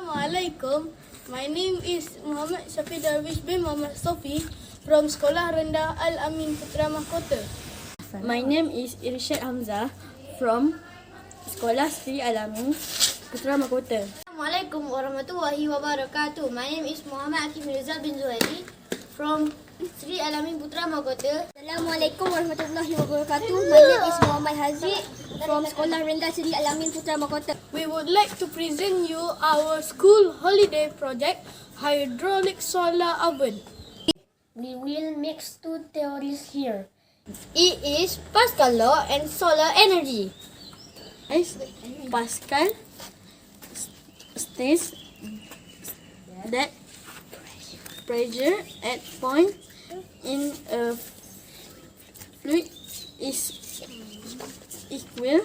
Assalamualaikum. My name is Muhammad Syafiq Darwish bin Muhammad Sofi from Sekolah Rendah Al-Amin Putra Mahkota. My name is Irsyad Hamzah from Sekolah Sri Al-Amin Putra Mahkota. Assalamualaikum warahmatullahi wabarakatuh. My name is Muhammad Hakim Rizal bin Zuhairi from Sri Al-Amin Putra Mahkota. Assalamualaikum warahmatullahi wabarakatuh. My name is Muhammad Haziq from Sekolah Rendah Sri Al-Amin Putra Mahkota. We would like to present you our school holiday project, hydraulic solar oven. We will mix two theories here. It is Pascal law and solar energy. Pascal states that pressure at point in a fluid is equal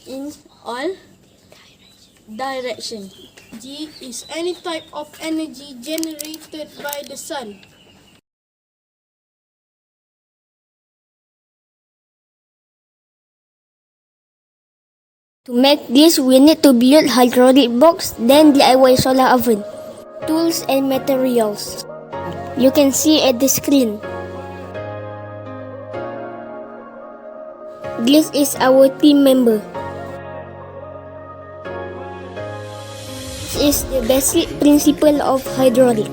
in all directions. G is any type of energy generated by the sun. To make this, we need to build hydraulic box, then DIY solar oven. Tools and materials. You can see at the screen. This is our team member. This is the basic principle of hydraulic.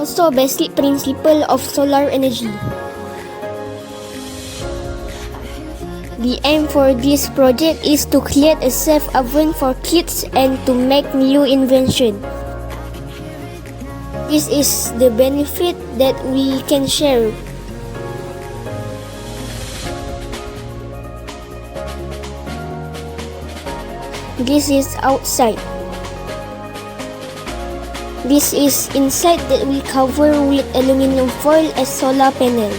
Also basic principle of solar energy. The aim for this project is to create a safe oven for kids and to make new invention. This is the benefit that we can share. This is outside. This is inside that we cover with aluminum foil as solar panel.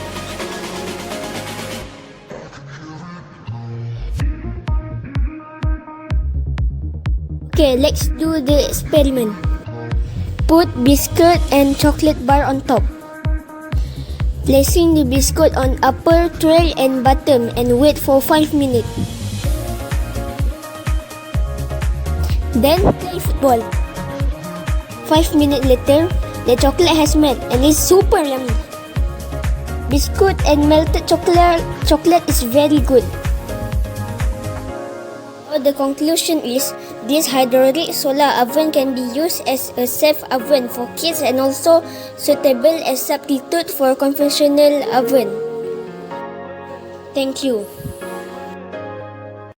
Okay, let's do the experiment. Put biscuit and chocolate bar on top. Placing the biscuit on upper tray and bottom and wait for 5 minutes. Then play football. 5 minutes later, the chocolate has melt and is super yummy. Biscuit and melted chocolate is very good. So the conclusion is, this hydraulic solar oven can be used as a safe oven for kids and also suitable as substitute for conventional oven. Thank you.